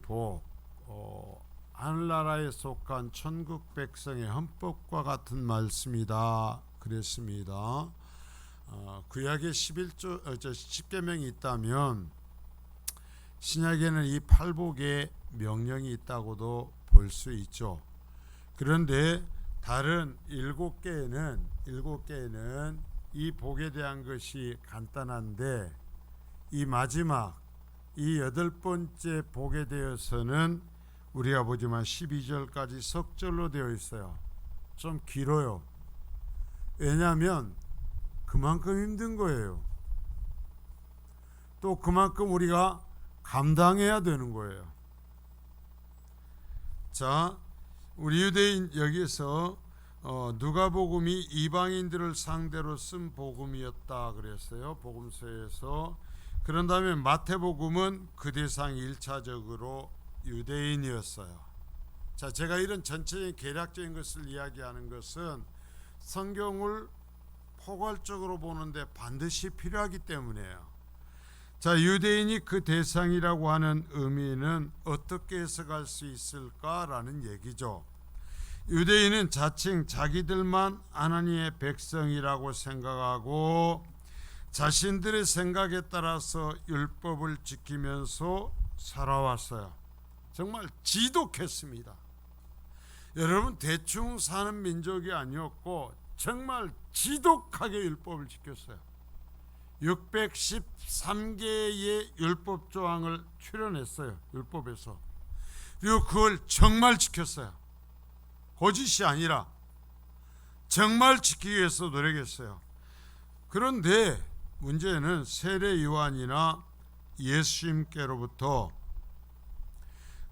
복, 하늘나라에 속한 천국 백성의 헌법과 같은 말씀이다 그랬습니다. 구약에 10계명이 있다면 신약에는 이 팔복의 명령이 있다고도 볼 수 있죠. 그런데 다른 7개에는 이 복에 대한 것이 간단한데, 이 마지막 이 8번째 복에 대해서는 우리가 보지만 12절까지 석절로 되어 있어요. 좀 길어요. 왜냐하면 그만큼 힘든 거예요. 또 그만큼 우리가 감당해야 되는 거예요. 자, 우리 유대인 여기서 누가복음이 이방인들을 상대로 쓴 복음이었다 그랬어요. 복음서에서. 그런 다음에 마태복음은 그 대상이 1차적으로 유대인이었어요. 자, 제가 이런 전체적인 개략적인 것을 이야기하는 것은 성경을 포괄적으로 보는데 반드시 필요하기 때문이에요. 자, 유대인이 그 대상이라고 하는 의미는 어떻게 해석할 수 있을까라는 얘기죠. 유대인은 자칭 자기들만 하나님의 백성이라고 생각하고 자신들의 생각에 따라서 율법을 지키면서 살아왔어요. 정말 지독했습니다. 여러분, 대충 사는 민족이 아니었고 정말 지독하게 율법을 지켰어요. 613개의 율법 조항을 출연했어요. 율법에서. 그리고 그걸 정말 지켰어요. 거짓이 아니라 정말 지키기 위해서 노력했어요. 그런데 문제는 세례 요한이나 예수님께로부터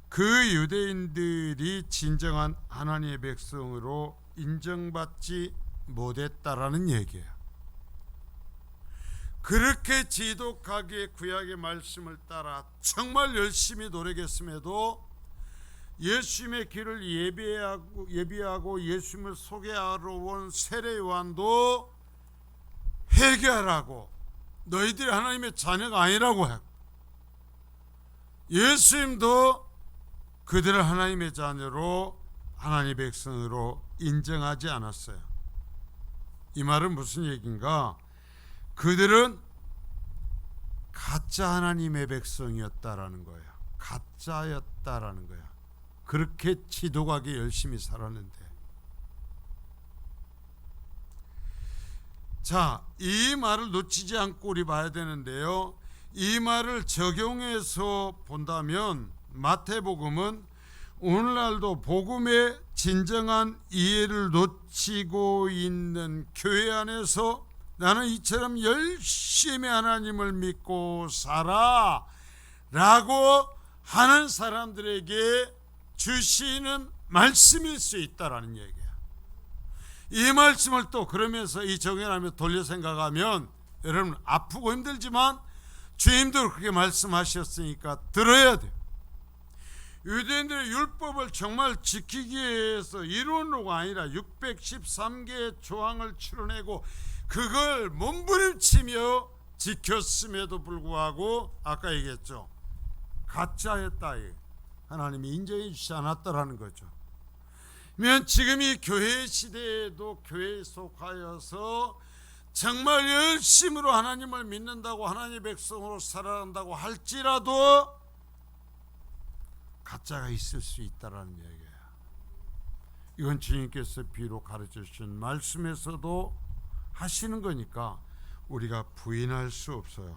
그 유대인들이 진정한 하나님의 백성으로 인정받지 못했다라는 얘기예요. 그렇게 지독하게 구약의 말씀을 따라 정말 열심히 노력했음에도 예수님의 길을 예비하고 예수님을 소개하러 온 세례 요한도 회개하라고, 너희들이 하나님의 자녀가 아니라고 해. 예수님도 그들을 하나님의 자녀로, 하나님의 백성으로 인정하지 않았어요. 이 말은 무슨 얘기인가? 그들은 가짜 하나님의 백성이었다라는 거예요. 가짜였다라는 거예요. 그렇게 지독하게 열심히 살았는데. 자, 이 말을 놓치지 않고 우리 봐야 되는데요. 이 말을 적용해서 본다면 마태복음은 오늘날도 복음의 진정한 이해를 놓치고 있는 교회 안에서 나는 이처럼 열심히 하나님을 믿고 살아 라고 하는 사람들에게 주시는 말씀일 수 있다라는 얘기야. 이 말씀을 또 그러면서 이 정연하며 돌려 생각하면 여러분, 아프고 힘들지만 주님도 그렇게 말씀하셨으니까 들어야 돼요. 유대인들의 율법을 정말 지키기 위해서 이론으로가 아니라 613개의 조항을 추려내고 그걸 몸부림치며 지켰음에도 불구하고 아까 얘기했죠. 가짜였다. 하나님이 인정해 주지 않았다라는 거죠. 그러면 지금 이 교회 시대에도 교회에 속하여서 정말 열심으로 하나님을 믿는다고, 하나님의 백성으로 살아간다고 할지라도 가짜가 있을 수 있다라는 얘기예요. 이건 주님께서 비록 가르쳐 주신 말씀에서도 하시는 거니까 우리가 부인할 수 없어요.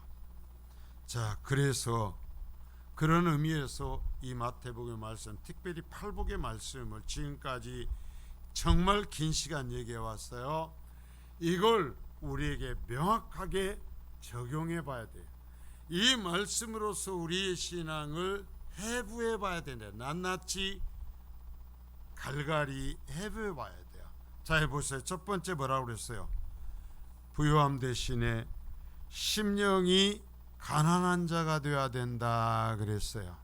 자, 그래서 그런 의미에서 이 마태복음의 말씀, 특별히 팔복의 말씀을 지금까지 정말 긴 시간 얘기해 왔어요. 이걸 우리에게 명확하게 적용해 봐야 돼요. 이 말씀으로서 우리의 신앙을 해부해 봐야 된다. 낱낱이 갈갈이 해부해 봐야 돼요. 자, 해보세요. 첫 번째 뭐라고 그랬어요? 부요함 대신에 심령이 가난한 자가 되어야 된다 그랬어요.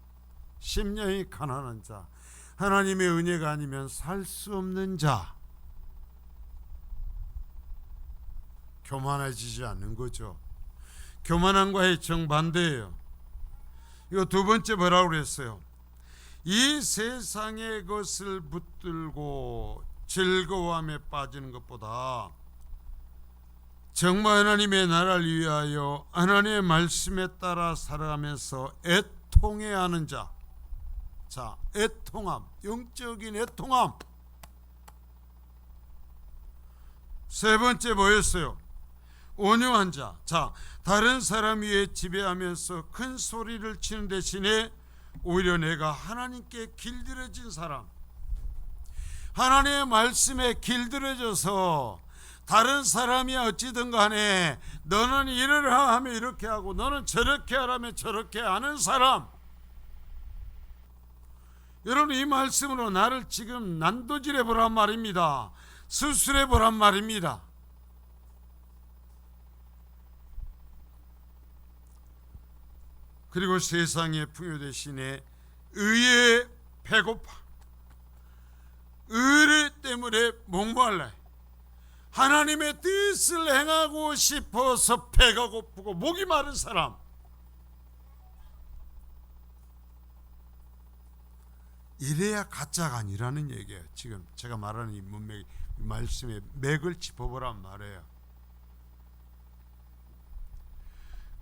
심령이 가난한 자, 하나님의 은혜가 아니면 살 수 없는 자, 교만해지지 않는 거죠. 교만함과의 정반대예요. 이거 두 번째 뭐라고 그랬어요? 이 세상의 것을 붙들고 즐거움에 빠지는 것보다 정말 하나님의 나라를 위하여 하나님의 말씀에 따라 살아가면서 애통해야 하는 자, 애통함, 영적인 애통함. 세 번째 뭐였어요? 온유한 자. 다른 사람 위에 지배하면서 큰 소리를 치는 대신에 오히려 내가 하나님께 길들여진 사람, 하나님의 말씀에 길들여져서 다른 사람이 어찌든 간에 너는 이러라 하면 이렇게 하고 너는 저렇게 하라면 저렇게 하는 사람. 여러분, 이 말씀으로 나를 지금 난도질해 보란 말입니다. 수술해 보란 말입니다. 그리고 세상의 풍요 대신에 의에 배고파, 의 때문에 목말라, 하나님의 뜻을 행하고 싶어서 배가 고프고 목이 마른 사람, 이래야 가짜가 아니라는 얘기예요. 지금 제가 말하는 이 문맥, 이 말씀의 맥을 짚어보란 말이에요.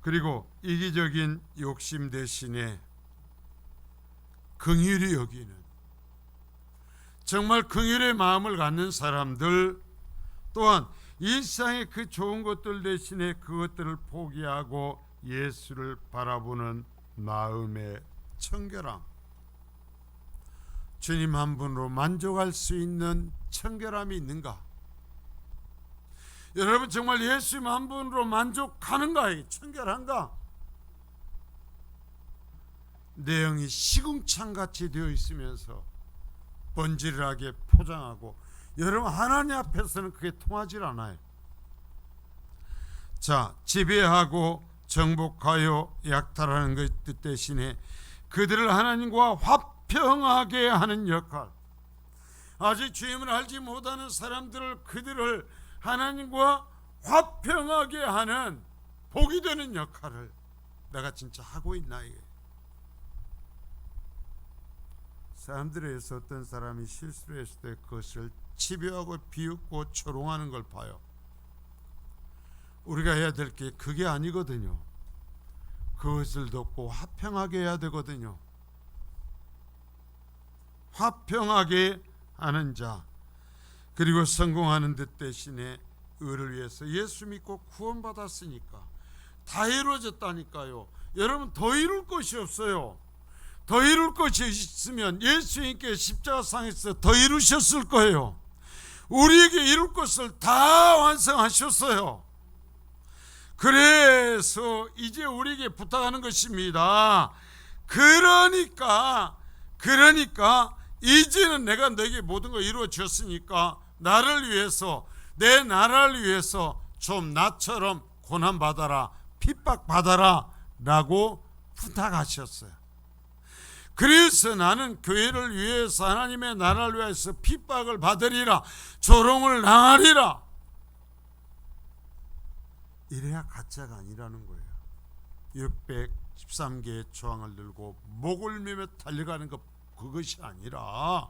그리고 이기적인 욕심 대신에 긍휼히 여기는, 정말 긍휼의 마음을 갖는 사람들, 또한 일상의 그 좋은 것들 대신에 그것들을 포기하고 예수를 바라보는 마음의 청결함, 주님 한 분으로 만족할 수 있는 청결함이 있는가? 여러분, 정말 예수님 한 분으로 만족하는가? 청결한가? 내용이 시궁창같이 되어 있으면서 번지르하게 포장하고, 여러분 하나님 앞에서는 그게 통하질 않아요. 지배하고 정복하여 약탈하는 것 대신에 그들을 하나님과 화평하게 하는 역할, 아직 주님을 알지 못하는 사람들을, 그들을 하나님과 화평하게 하는 복이 되는 역할을 내가 진짜 하고 있나? 이게 사람들에서 어떤 사람이 실수를 했을 때 그것을 치료하고 비웃고 조롱하는 걸 봐요. 우리가 해야 될 게 그게 아니거든요. 그것을 덮고 화평하게 해야 되거든요. 화평하게 하는 자, 그리고 성공하는 듯 대신에 의를 위해서, 예수 믿고 구원받았으니까 다 이루어졌다니까요. 여러분, 더 이룰 것이 없어요. 더 이룰 것이 있으면 예수님께 십자가상에서 더 이루셨을 거예요. 우리에게 이룰 것을 다 완성하셨어요. 그래서 이제 우리에게 부탁하는 것입니다. 그러니까 이제는 내가 너에게 모든 걸 이루어 주었으니까 나를 위해서, 내 나라를 위해서 좀 나처럼 고난받아라, 핍박받아라 라고 부탁하셨어요. 그래서 나는 교회를 위해서, 하나님의 나라를 위해서 핍박을 받으리라, 조롱을 당하리라. 이래야 가짜가 아니라는 거예요. 613개의 조항을 들고 목을 매며 달려가는 것, 그것이 아니라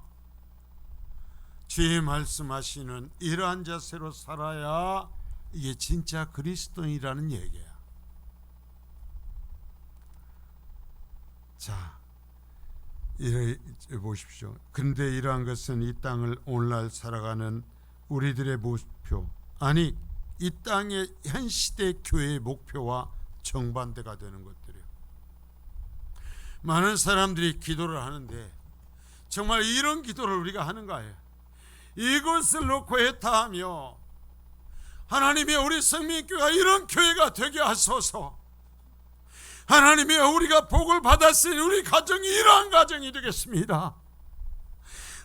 주의 말씀하시는 이러한 자세로 살아야 이게 진짜 그리스도인이라는 얘기야. 이래 보십시오. 그런데 이러한 것은 이 땅을 오늘날 살아가는 우리들의 목표, 아니 이 땅의 현 시대 교회의 목표와 정반대가 되는 것들이에요. 많은 사람들이 기도를 하는데 정말 이런 기도를 우리가 하는가요? 이것을 놓고 애타하며 하나님이 우리 성민교회가 이런 교회가 되게 하소서. 하나님이 우리가 복을 받았으니 우리 가정이 이러한 가정이 되겠습니다.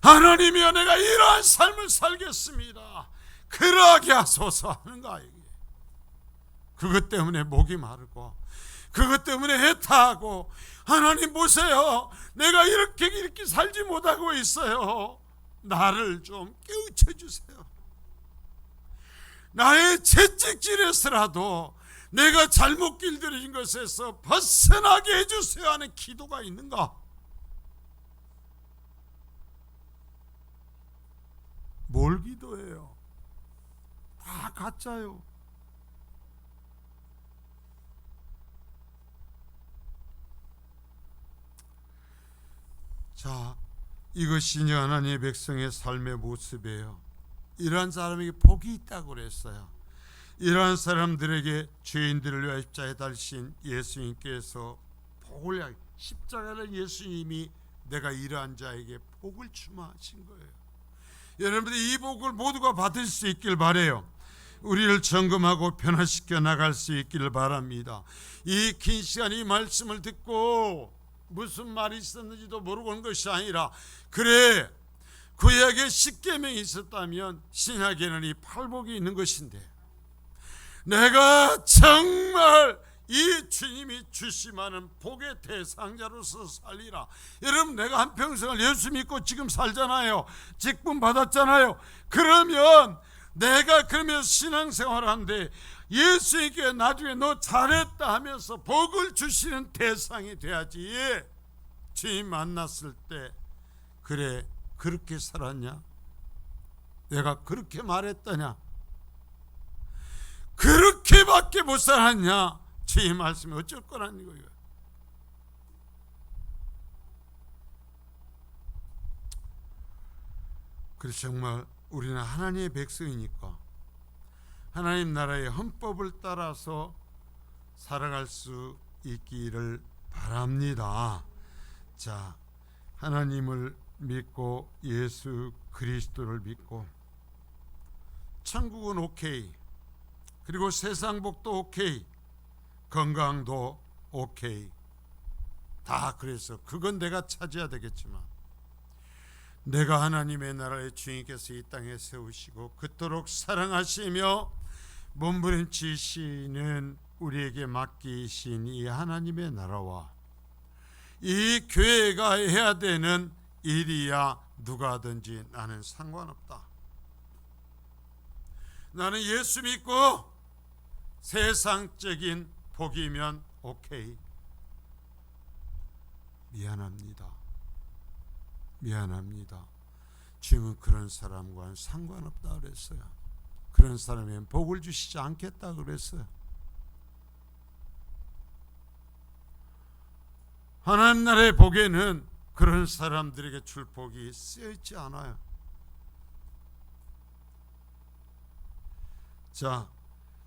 하나님이여, 내가 이러한 삶을 살겠습니다. 그러하게 하소서 하는가? 그것 때문에 목이 마르고, 그것 때문에 애타하고, 하나님 보세요, 내가 이렇게 살지 못하고 있어요. 나를 좀 깨우쳐 주세요. 나의 채찍질에서라도 내가 잘못 길들인 것에서 벗어나게 해주세요 하는 기도가 있는가? 불기도예요. 다 가짜요. 자, 이것이 하나님의 백성의 삶의 모습이에요. 이러한 사람에게 복이 있다고 그랬어요. 이러한 사람들에게 죄인들을 위하여 십자가에 달리신 예수님께서 복을, 십자가를 예수님이 내가 이러한 자에게 복을 주마하신 거예요. 여러분들이 이 복을 모두가 받을 수 있길 바라요. 우리를 점검하고 변화시켜 나갈 수 있기를 바랍니다. 이 긴 시간 이 말씀을 듣고 무슨 말이 있었는지도 모르고 온 것이 아니라, 그래 구약에 십계명이 있었다면 신약에는 이 팔복이 있는 것인데, 내가 정말 이 주님이 주심하는 복의 대상자로서 살리라. 여러분, 내가 한평생을 예수 믿고 지금 살잖아요. 직분 받았잖아요. 그러면 내가 신앙생활을 하는데 예수에게 나중에 너 잘했다 하면서 복을 주시는 대상이 돼야지. 주님 만났을 때, 그래 그렇게 살았냐? 내가 그렇게 말했더냐? 그렇게밖에 못 살았냐? 주의 말씀이 어쩔 거라는 거예요. 그래서 정말 우리는 하나님의 백성이니까 하나님 나라의 헌법을 따라서 살아갈 수 있기를 바랍니다. 자, 하나님을 믿고 예수 그리스도를 믿고 천국은 오케이, 그리고 세상 복도 오케이, 건강도 오케이, 다 그래서 그건 내가 차지해야 되겠지만, 내가 하나님의 나라의 주인께서 이 땅에 세우시고 그토록 사랑하시며 몸부림치시는 우리에게 맡기신 이 하나님의 나라와 이 교회가 해야 되는 일이야 누가 하든지 나는 상관없다. 나는 예수 믿고 세상적인 복이면 오케이. 미안합니다. 주님은 그런 사람과는 상관없다 그랬어요. 그런 사람에겐 복을 주시지 않겠다 그랬어요. 하나님 나라의 복에는 그런 사람들에게 줄 복이 쓰여있지 않아요. 자,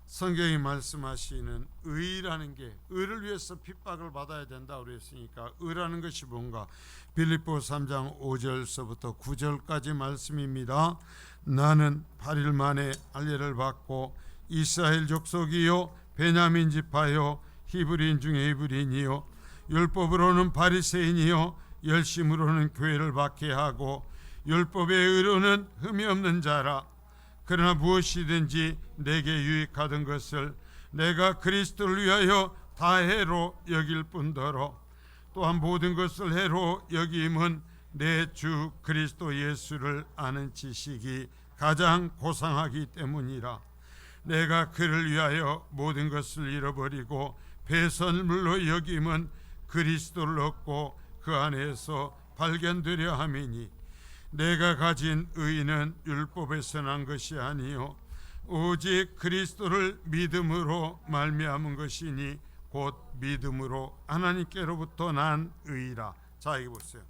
성경이 말씀하시는 의라는 게, 의를 위해서 핍박을 받아야 된다 그랬으니까 의라는 것이 뭔가, 빌립보 3장 5절서부터 9절까지 말씀입니다. 나는 8일 만에 할례를 받고 이스라엘 족속이요 베냐민 지파요 히브리인 중에 히브리인이요 율법으로는 바리새인이요 열심으로는 교회를 박해하고 율법의 의로는 흠이 없는 자라. 그러나 무엇이든지 내게 유익하던 것을 내가 그리스도를 위하여 다 해로 여길 뿐더러 또한 모든 것을 해로 여김은 내 주 그리스도 예수를 아는 지식이 가장 고상하기 때문이라. 내가 그를 위하여 모든 것을 잃어버리고 배설물로 여김은 그리스도를 얻고 그 안에서 발견되려 함이니, 내가 가진 의는 율법에서 난 것이 아니요 오직 그리스도를 믿음으로 말미암은 것이니 곧 믿음으로 하나님께로부터 난 의라. 자, 여기 보세요.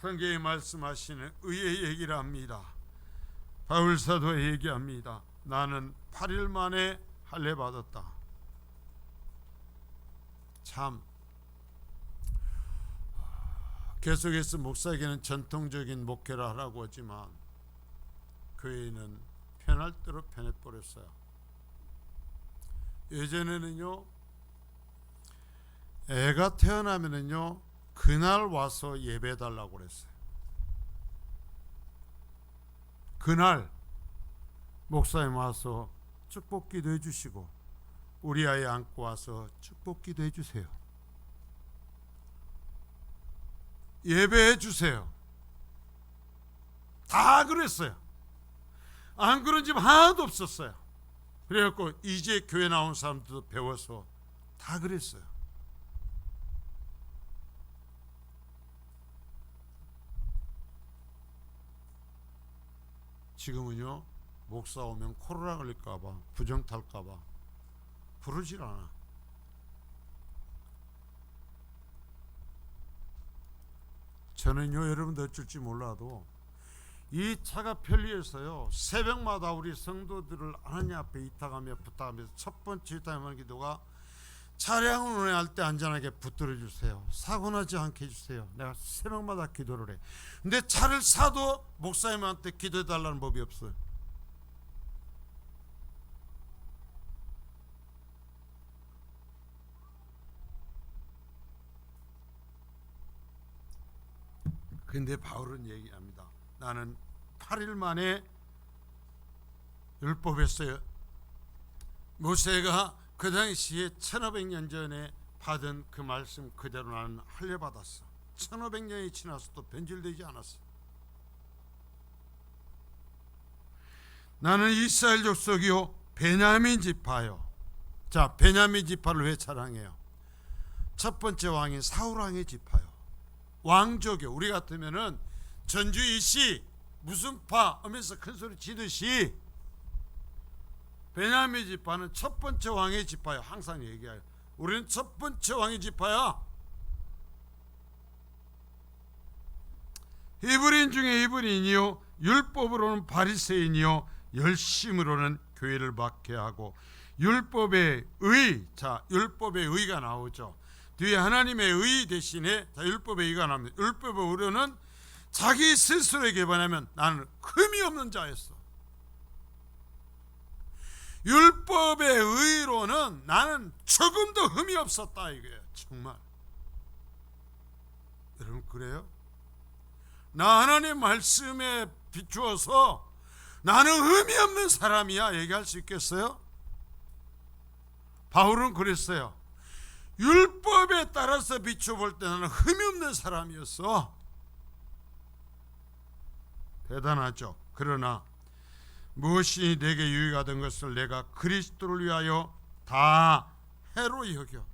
성경이 말씀하시는 의의 얘기를 합니다. 바울 사도가 얘기합니다. 나는 8일 만에 할례 받았다. 참, 계속해서 목사에게는 전통적인 목회를 하라고 하지만 교회는 편할 대로 편해버렸어요. 예전에는요, 애가 태어나면은요 그날 와서 예배해달라고 그랬어요. 그날 목사님 와서 축복기도 해주시고 우리 아이 안고 와서 축복기도 해주세요. 예배해 주세요. 다 그랬어요. 안 그런 집 하나도 없었어요. 그래갖고 이제 교회 나온 사람들도 배워서 다 그랬어요. 지금은요, 목사 오면 코로나 걸릴까봐, 부정 탈까봐 부르질 않아. 저는요, 여러분들 어쩔지 몰라도 이 차가 편리해서요, 새벽마다 우리 성도들을 하나님 앞에 이탁하며 부탁하면서 첫 번째 이탁하는 기도가 차량을 운행할 때 안전하게 붙들어 주세요. 사고 나지 않게 해주세요. 내가 새벽마다 기도를 해. 근데 차를 사도 목사님한테 기도해 달라는 법이 없어요. 근데 바울은 얘기합니다. 나는 8일 만에 율법에서 모세가 그 당시에 1500년 전에 받은 그 말씀 그대로 나는 할례받았어. 1500년이 지나서도 변질되지 않았어. 나는 이스라엘 족속이요 베냐민 지파요. 자, 베냐민 지파를 왜 자랑해요? 첫 번째 왕인 사울 왕의 지파요. 왕족이요. 우리 같으면은 전주 이씨 무슨 파 하면서 큰소리 치듯이 베냐민 지파는 첫 번째 왕의 지파요. 항상 얘기해요. 우리는 첫 번째 왕의 지파야. 히브리인 중에 히브리인이요 율법으로는 바리새인이요 열심으로는 교회를 박해하고 율법의 의, 자 율법의 의가 나오죠. 뒤에 하나님의 의 대신에 자 율법의 의가 나옵니다. 율법의 의로는 자기 스스로에게 반하면 나는 흠이 없는 자였어. 율법의 의로는 나는 조금도 흠이 없었다 이거예요. 정말 여러분 그래요? 나 하나님 말씀에 비추어서 나는 흠이 없는 사람이야 얘기할 수 있겠어요? 바울은 그랬어요. 율법에 따라서 비춰볼 때 나는 흠이 없는 사람이었어. 대단하죠. 그러나 무엇이 내게 유익하던 것을 내가 그리스도를 위하여 다 해로 여겨.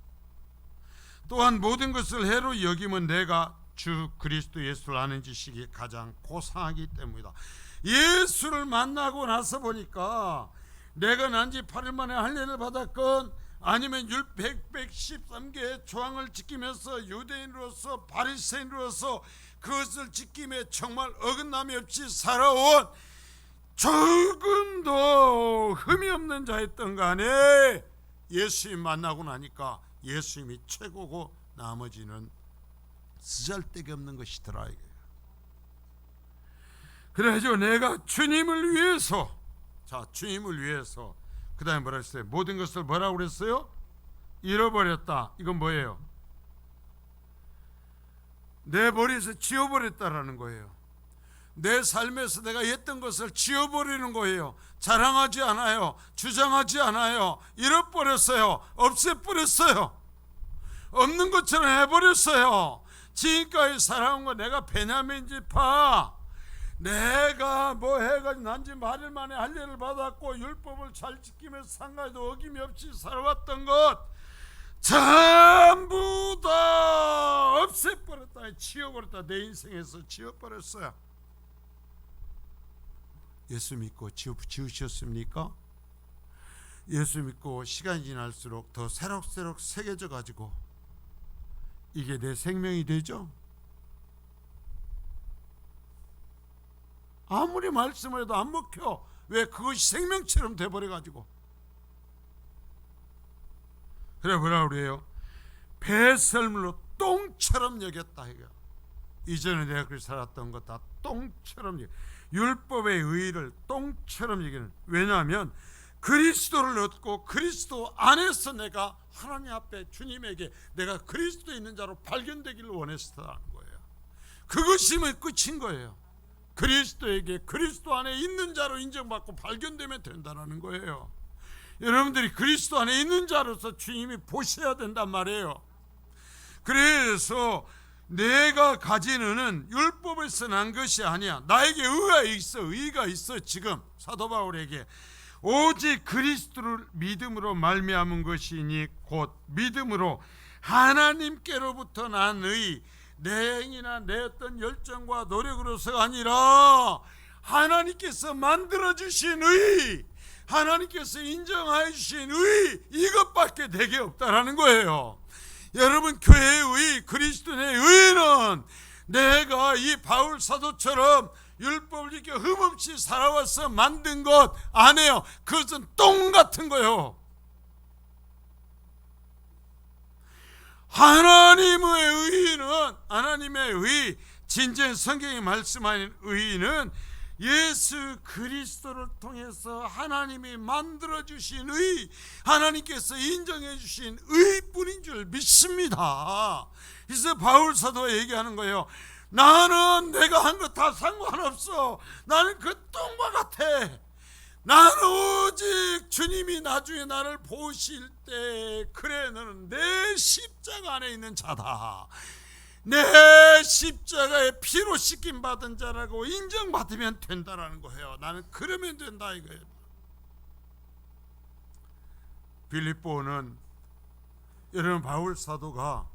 또한 모든 것을 해로 여기면 내가 주 그리스도 예수를 아는 지식이 가장 고상하기 때문이다. 예수를 만나고 나서 보니까 내가 난지 8일 만에 할례를 받았건 아니면 율 113개의 조항을 지키면서 유대인으로서 바리새인으로서 그것을 지킴에 정말 어긋남이 없이 살아온 조금도 흠이 없는 자였던 간에 예수님 만나고 나니까 예수님이 최고고 나머지는 쓰잘데기 없는 것이더라 이거예요. 그래서 내가 주님을 위해서, 자 주님을 위해서 그 다음에 뭐라 했어요? 모든 것을 뭐라고 그랬어요? 잃어버렸다. 이건 뭐예요? 내 머리에서 지워버렸다라는 거예요. 내 삶에서 내가 했던 것을 지워버리는 거예요. 자랑하지 않아요. 주장하지 않아요. 잃어버렸어요. 없애버렸어요. 없는 것처럼 해버렸어요. 지금까지 살아온 거 내가 베냐민 지파, 내가 뭐 해가지고 난지 8일 만에 할례를 받았고 율법을 잘 지키면서 상가에도 어김이 없이 살아왔던 것 전부 다 없애버렸다. 지워버렸다. 내 인생에서 지워버렸어요. 예수 믿고 지우셨습니까? 예수 믿고 시간이 지날수록 더 새록새록 새겨져 가지고 이게 내 생명이 되죠? 아무리 말씀을 해도 안 먹혀. 왜? 그것이 생명처럼 돼버려 가지고. 그래 뭐라 그래요? 배설물로 똥처럼 여겼다 이거. 이전에 내가 그렇게 살았던 것 다 똥처럼 여겨. 율법의 의의를 똥처럼 여기는. 왜냐하면 그리스도를 얻고 그리스도 안에서 내가 하나님 앞에 주님에게 내가 그리스도에 있는 자로 발견되기를 원했었다는 거예요. 그것이면 끝인 거예요. 그리스도에게 그리스도 안에 있는 자로 인정받고 발견되면 된다는 거예요. 여러분들이 그리스도 안에 있는 자로서 주님이 보셔야 된단 말이에요. 그래서 내가 가진 은은 율법에서 난 것이 아니야. 나에게 의가 있어. 지금 사도 바울에게 오직 그리스도를 믿음으로 말미암은 것이니 곧 믿음으로 하나님께로부터 난 의, 내 행위나 내 어떤 열정과 노력으로서가 아니라 하나님께서 만들어주신 의, 하나님께서 인정해 주신 의, 이것밖에 내게 없다라는 거예요. 여러분, 교회의 의, 그리스도인의 의는 내가 이 바울 사도처럼 율법을 지켜 흠없이 살아와서 만든 것 아니에요. 그것은 똥 같은 거예요. 하나님의 의는, 하나님의 의, 진정 성경이 말씀하는 의는 예수 그리스도를 통해서 하나님이 만들어주신 의, 하나님께서 인정해 주신 의뿐인 줄 믿습니다. 그래서 바울 사도가 얘기하는 거예요. 나는 내가 한 거 다 상관없어. 나는 그 똥과 같아. 나는 오직 주님이 나중에 나를 보실 때, 그래 너는 내 십자가 안에 있는 자다, 내 십자가에 피로 씻김 받은 자라고 인정받으면 된다라는 거예요. 나는 그러면 된다 이거예요. 빌립보는 여러분, 바울 사도가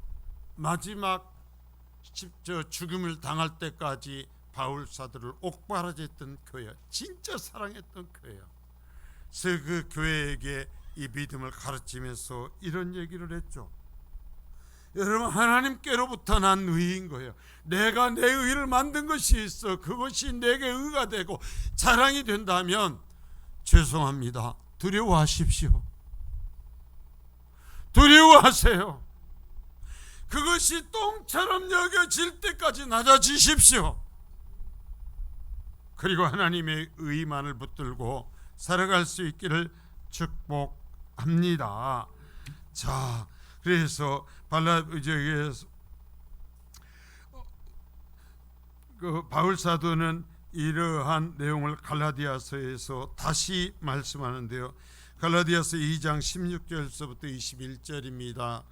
마지막 죽음을 당할 때까지 바울 사도를 옥바라졌던 교회, 진짜 사랑했던 교회예요. 그래서 그 교회에게 이 믿음을 가르치면서 이런 얘기를 했죠. 여러분, 하나님께로부터 난 의인 거예요. 내가 내 의를 만든 것이 있어. 그것이 내게 의가 되고 자랑이 된다면 죄송합니다. 두려워하십시오. 두려워하세요. 그것이 똥처럼 여겨질 때까지 낮아지십시오. 그리고 하나님의 의만을 붙들고 살아갈 수 있기를 축복합니다. 자, 그래서 바울 사도는 이러한 내용을 갈라디아서에서 다시 말씀하는데요. 갈라디아서 2장 16절서부터 21절입니다.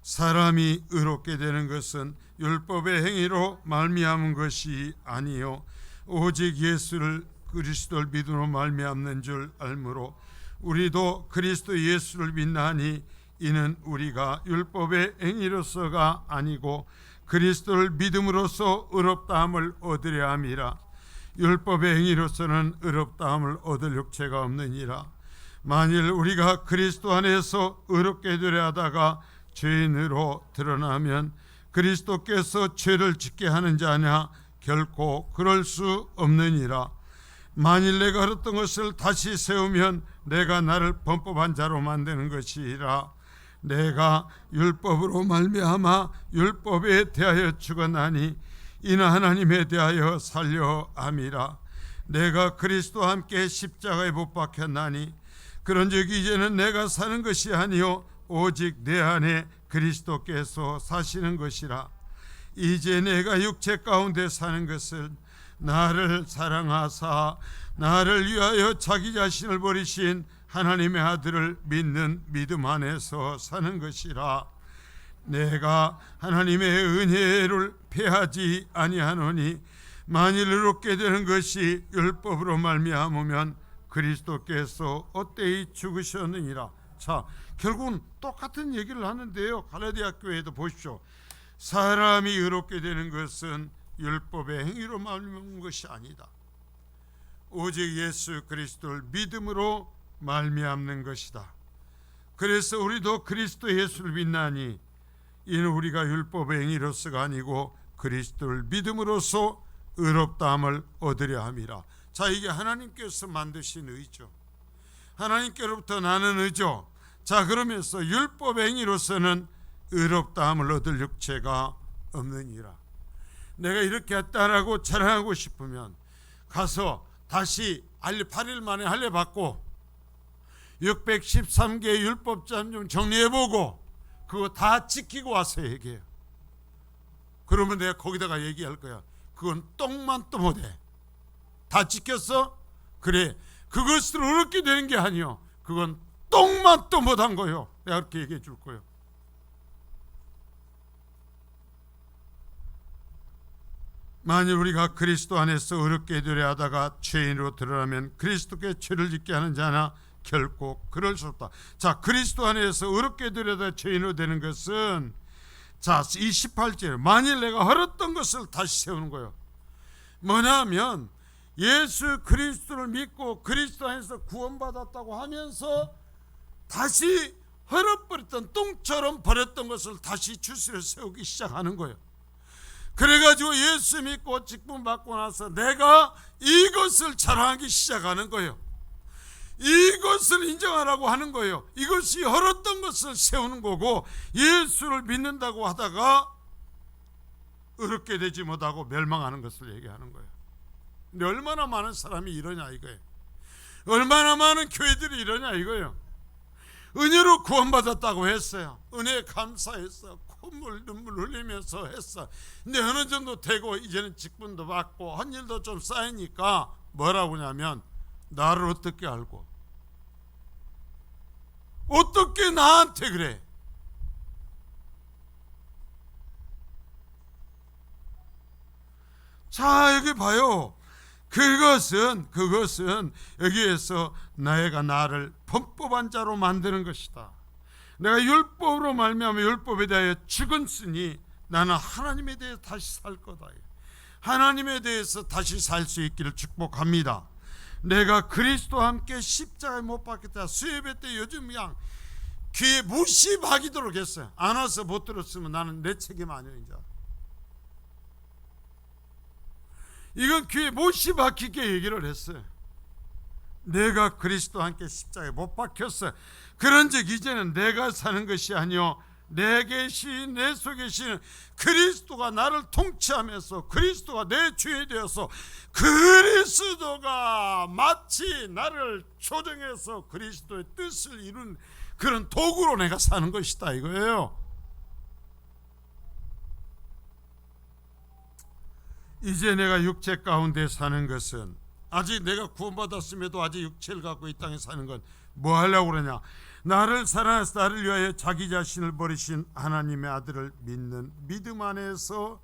사람이 의롭게 되는 것은 율법의 행위로 말미암은 것이 아니요 오직 예수를 그리스도를 믿음으로 말미암는 줄 알므로 우리도 그리스도 예수를 믿나니 이는 우리가 율법의 행위로서가 아니고 그리스도를 믿음으로써 의롭다함을 얻으려 함이라. 율법의 행위로서는 의롭다함을 얻을 육체가 없느니라. 만일 우리가 그리스도 안에서 의롭게 되려 하다가 죄인으로 드러나면 그리스도께서 죄를 짓게 하는 자냐? 결코 그럴 수 없느니라. 만일 내가 얻었던 것을 다시 세우면 내가 나를 범법한 자로 만드는 것이라. 내가 율법으로 말미암아 율법에 대하여 죽었나니 이는 하나님에 대하여 살려 함이라. 내가 그리스도와 함께 십자가에 못 박혔나니 그런즉 이제는 내가 사는 것이 아니요 오직 내 안에 그리스도께서 사시는 것이라. 이제 내가 육체 가운데 사는 것은 나를 사랑하사 나를 위하여 자기 자신을 버리신 하나님의 아들을 믿는 믿음 안에서 사는 것이라. 내가 하나님의 은혜를 패하지 아니하노니 만일 의롭게 되는 것이 율법으로 말미암으면 그리스도께서 어때이 죽으셨느니라. 자, 결국은 똑같은 얘기를 하는데요. 갈라디아 교회에도 보십시오. 사람이 의롭게 되는 것은 율법의 행위로 말미암은 것이 아니다. 오직 예수 그리스도를 믿음으로 말미암는 것이다. 그래서 우리도 그리스도 예수를 믿나니 이는 우리가 율법의 행위로서가 아니고 그리스도를 믿음으로써 의롭다함을 얻으려 함이라. 자, 이게 하나님께서 만드신 의죠. 하나님께로부터 나는 의죠. 자, 그러면서 율법의 행위로서는 의롭다함을 얻을 육체가 없느니라. 내가 이렇게 했다라고 자랑하고 싶으면 가서 다시 8일 만에 할례 받고 613개의 율법점 좀 정리해보고 그거 다 지키고 와서 얘기해요. 그러면 내가 거기다가 얘기할 거야. 그건 똥만 또 못해. 다 지켰어? 그래. 그것으로 의롭게 되는 게 아니요. 그건 똥만 또 못한 거요. 내가 그렇게 얘기해 줄 거예요. 만일 우리가 그리스도 안에서 의롭게 되려 하다가 죄인으로 드러나면 그리스도께 죄를 짓게 하는 자나 결코 그럴 수 없다. 자, 그리스도 안에서 의롭게 되려다 죄인으로 되는 것은, 자, 28절 만일 내가 헐었던 것을 다시 세우는 거예요. 뭐냐면 예수 그리스도를 믿고 그리스도 안에서 구원받았다고 하면서 다시 헐어버렸던 똥처럼 버렸던 것을 다시 주스에 세우기 시작하는 거예요. 그래가지고 예수 믿고 직분 받고 나서 내가 이것을 자랑하기 시작하는 거예요. 이것을 인정하라고 하는 거예요. 이것이 헐었던 것을 세우는 거고, 예수를 믿는다고 하다가 의롭게 되지 못하고 멸망하는 것을 얘기하는 거예요. 근데 얼마나 많은 사람이 이러냐 이거예요. 얼마나 많은 교회들이 이러냐 이거예요. 은혜로 구원받았다고 했어요. 은혜에 감사했어. 콧물 눈물 흘리면서 했어. 근데 어느 정도 되고 이제는 직분도 받고 한 일도 좀 쌓이니까 뭐라고 하냐면, 나를 어떻게 알고 어떻게 나한테 그래? 자, 여기 봐요. 그것은 여기에서 내가 나를 범법한 자로 만드는 것이다. 내가 율법으로 말미암아 율법에 대하여 죽었으니 나는 하나님에 대해 다시 살 거다. 하나님에 대해서 다시 살 수 있기를 축복합니다. 내가 그리스도와 함께 십자가에 못 박혔다. 수예배 때 요즘 그냥 귀에 못이 박이도록 했어요. 안 와서 못 들었으면 나는 내 책임 아니야. 이제 이건 귀에 못이 박히게 얘기를 했어요. 내가 그리스도와 함께 십자가에 못 박혔어. 그런즉 이제는 내가 사는 것이 아니요 내 계신 내 속에 계시는 그리스도가 나를 통치하면서 그리스도가 내 주에 되어서 그리스도가 마치 나를 조정해서 그리스도의 뜻을 이룬 그런 도구로 내가 사는 것이다 이거예요. 이제 내가 육체 가운데 사는 것은, 아직 내가 구원받았음에도 아직 육체를 갖고 이 땅에 사는 건 뭐 하려고 그러냐? 나를 사랑하사 나를 위하여 자기 자신을 버리신 하나님의 아들을 믿는 믿음 안에서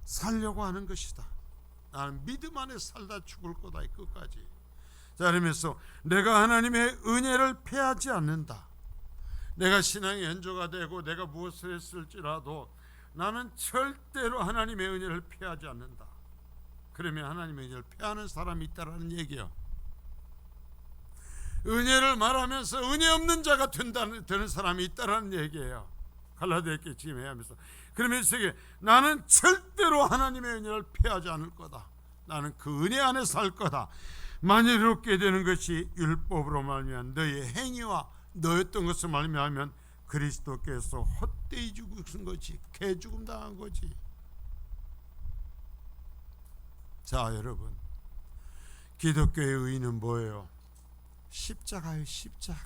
살려고 하는 것이다. 나는 믿음 안에 살다 죽을 거다 끝까지. 자, 그러면서 내가 하나님의 은혜를 패하지 않는다. 내가 신앙의 연조가 되고 내가 무엇을 했을지라도 나는 절대로 하나님의 은혜를 패하지 않는다. 그러면 하나님의 은혜를 패하는 사람이 있다라는 얘기예요. 은혜를 말하면서 은혜 없는 자가 되는 사람이 있다라는 얘기예요. 갈라디아께 지금 해야하면서, 그러면서 나는 절대로 하나님의 은혜를 패하지 않을 거다. 나는 그 은혜 안에 살 거다. 만일 이렇게 되는 것이 율법으로 말미암아 너의 행위와 너였던 것을 말미암으면 그리스도께서 헛되이 죽으신 거지, 개죽음 당한 거지. 자, 여러분, 기독교의 의의는 뭐예요? 십자가예요. 십자가.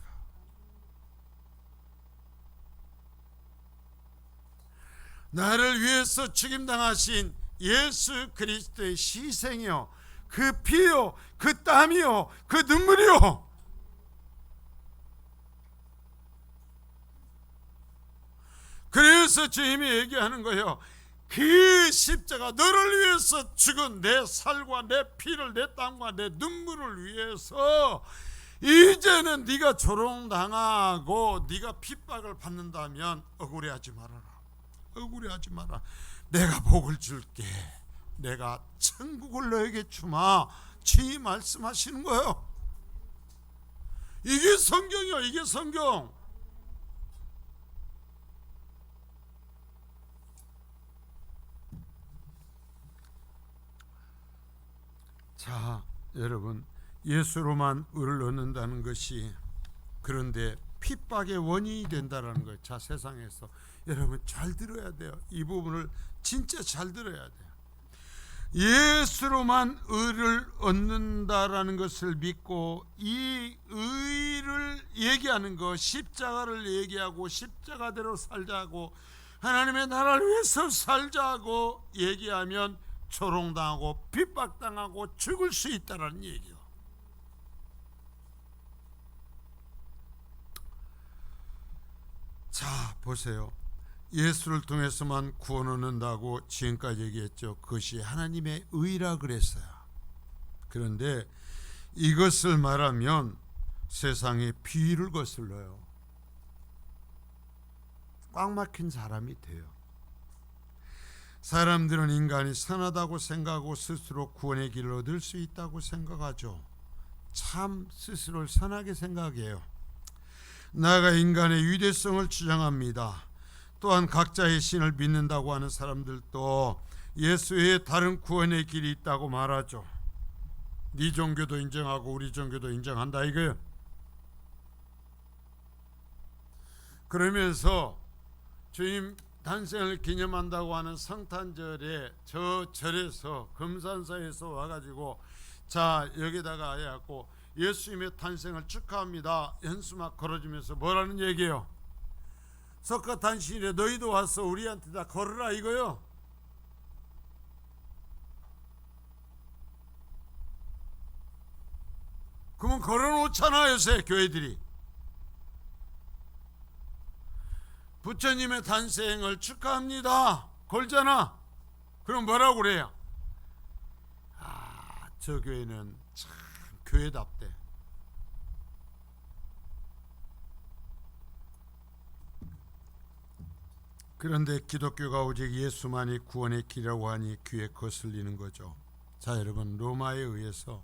나를 위해서 죽임당하신 예수 그리스도의 희생이요, 그 피요, 그 땀이요, 그 눈물이요. 그래서 주님이 얘기하는 거예요. 그 십자가, 너를 위해서 죽은 내 살과 내 피를, 내 땀과 내 눈물을 위해서 이제는 네가 조롱당하고 네가 핍박을 받는다면 억울해하지 말아라. 억울해하지 마라. 내가 복을 줄게. 내가 천국을 너에게 주마. 주님 말씀하시는 거예요. 이게 성경이요. 이게 성경. 자, 여러분, 예수로만 의를 얻는다는 것이, 그런데 핍박의 원인이 된다는 거예요. 자, 세상에서 여러분 잘 들어야 돼요. 이 부분을 진짜 잘 들어야 돼요. 예수로만 의를 얻는다라는 것을 믿고 이 의를 얘기하는 거, 십자가를 얘기하고 십자가대로 살자고, 하나님의 나라를 위해서 살자고 얘기하면 조롱당하고 핍박당하고 죽을 수 있다는 얘기예요. 자, 보세요. 예수를 통해서만 구원 얻는다고 지금까지 얘기했죠. 그것이 하나님의 의라 그랬어요. 그런데 이것을 말하면 세상에 비위를 거슬러요. 꽉 막힌 사람이 돼요. 사람들은 인간이 선하다고 생각하고 스스로 구원의 길을 얻을 수 있다고 생각하죠. 참 스스로를 선하게 생각해요. 나아가 인간의 위대성을 주장합니다. 또한 각자의 신을 믿는다고 하는 사람들도 예수 외에 다른 구원의 길이 있다고 말하죠. 네 종교도 인정하고 우리 종교도 인정한다 이거예요. 그러면서 주님 탄생을 기념한다고 하는 성탄절에 저 절에서 금산사에서 와가지고 자 여기다가 해갖고 예수님의 탄생을 축하합니다 현수막 걸어주면서 뭐라는 얘기예요? 석가탄신일에 너희도 와서 우리한테 다 걸으라 이거요. 그러면 걸어놓잖아 요새 교회들이. 부처님의 탄생을 축하합니다 걸잖아. 그럼 뭐라고 그래요? 아, 저 교회는 참 교회답대. 그런데 기독교가 오직 예수만이 구원의 길이라고 하니 귀에 거슬리는 거죠. 자 여러분, 로마에 의해서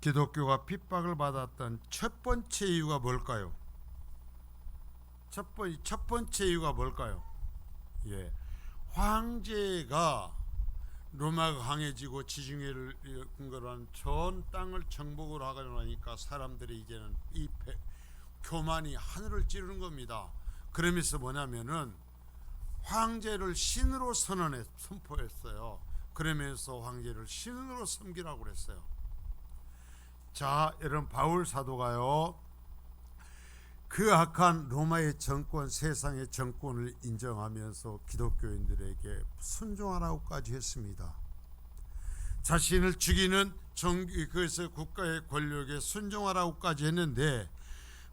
기독교가 핍박을 받았던 첫 번째 이유가 뭘까요? 첫 번째 이유가 뭘까요? 예, 황제가 로마가 강해지고 지중해를 근거로 한 전 땅을 정복을 하려니까 사람들이 이제는 이 교만이 하늘을 찌르는 겁니다. 그러면서 뭐냐면은 황제를 신으로 선포했어요. 그러면서 황제를 신으로 섬기라고 그랬어요. 자 여러분, 바울 사도가요 그 악한 로마의 정권, 세상의 정권을 인정하면서 기독교인들에게 순종하라고까지 했습니다. 자신을 죽이는 그래서 국가의 권력에 순종하라고까지 했는데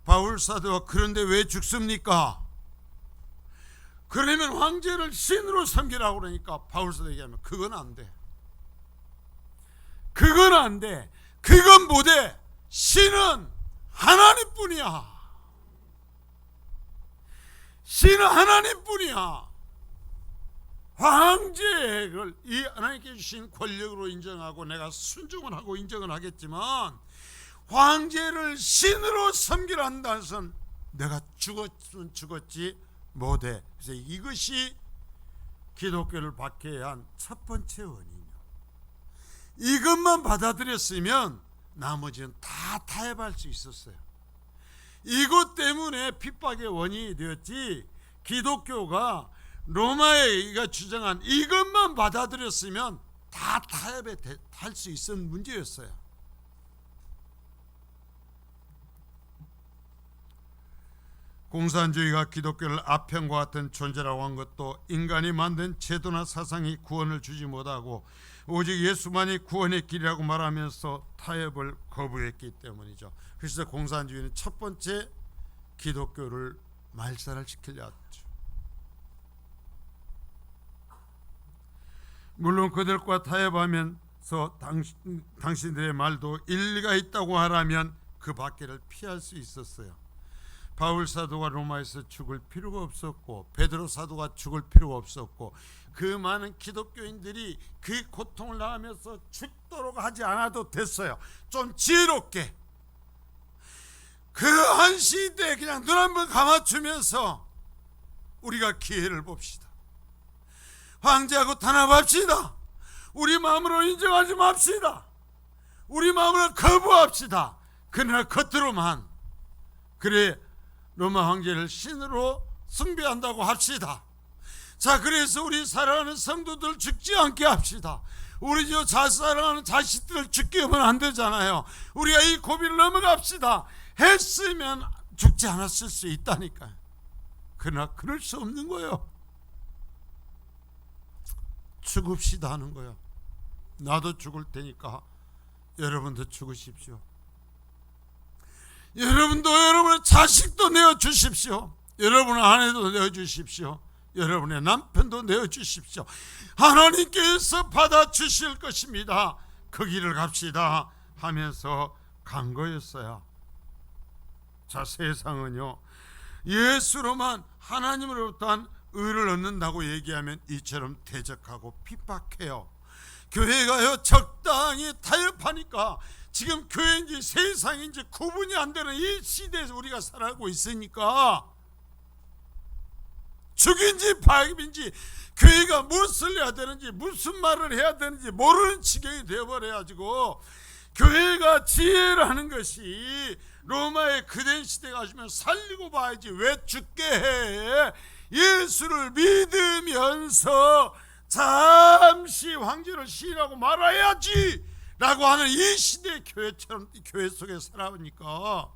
바울 사도가 그런데 왜 죽습니까? 그러면 황제를 신으로 섬기라고 그러니까 바울 사도 얘기하면 그건 안 돼. 그건 안 돼. 그건 못해. 신은 하나님뿐이야. 신은 하나님뿐이야. 황제를 이 하나님께 주신 권력으로 인정하고 내가 순종을 하고 인정을 하겠지만 황제를 신으로 섬기라 한다는 것은 내가 죽었으면 죽었지 못해. 그래서 이것이 기독교를 박해야 한 첫 번째 원인이요. 이것만 받아들였으면 나머지는 다 타협할 수 있었어요. 이것 때문에 핍박의 원인이 되었지, 기독교가 로마가 주장한 이것만 받아들였으면 다 타협에 할 수 있었던 문제였어요. 공산주의가 기독교를 아편과 같은 존재라고 한 것도 인간이 만든 제도나 사상이 구원을 주지 못하고 오직 예수만이 구원의 길이라고 말하면서 타협을 거부했기 때문이죠. 그래서 공산주의는 첫 번째 기독교를 말살을 시키려 했죠. 물론 그들과 타협하면서 당신들의 말도 일리가 있다고 하라면 그 밖에를 피할 수 있었어요. 바울 사도가 로마에서 죽을 필요가 없었고 베드로 사도가 죽을 필요가 없었고 그 많은 기독교인들이 그 고통을 당하면서 죽도록 하지 않아도 됐어요. 좀 지혜롭게 그 한 시대에 그냥 눈 한번 감아주면서 우리가 기회를 봅시다. 황제하고 단합합시다. 우리 마음으로 인정하지 맙시다. 우리 마음으로 거부합시다. 그러나 겉으로만 그래 로마 황제를 신으로 숭배한다고 합시다. 자, 그래서 우리 사랑하는 성도들 죽지 않게 합시다. 우리 사랑하는 자식들 죽게 하면 안 되잖아요. 우리가 이 고비를 넘어갑시다. 했으면 죽지 않았을 수 있다니까요. 그러나 그럴 수 없는 거예요. 죽읍시다 하는 거예요. 나도 죽을 테니까 여러분도 죽으십시오. 여러분도 여러분의 자식도 내어주십시오. 여러분의 아내도 내어주십시오. 여러분의 남편도 내어주십시오. 하나님께서 받아주실 것입니다. 그 길을 갑시다 하면서 간 거였어요. 자, 세상은요 예수로만, 하나님으로부터 한 의를 얻는다고 얘기하면 이처럼 대적하고 핍박해요. 교회가요 적당히 타협하니까 지금 교회인지 세상인지 구분이 안 되는 이 시대에서 우리가 살아가고 있으니까 죽인지 파입인지 교회가 무엇을 해야 되는지 무슨 말을 해야 되는지 모르는 지경이 되어버려가지고 교회가 지혜라는 것이 로마의 그된 시대가 아시면 살리고 봐야지 왜 죽게 해. 예수를 믿으면서 잠시 황제를 시인하고 말아야지 라고 하는 이 시대의 교회처럼 교회 속에 살아보니까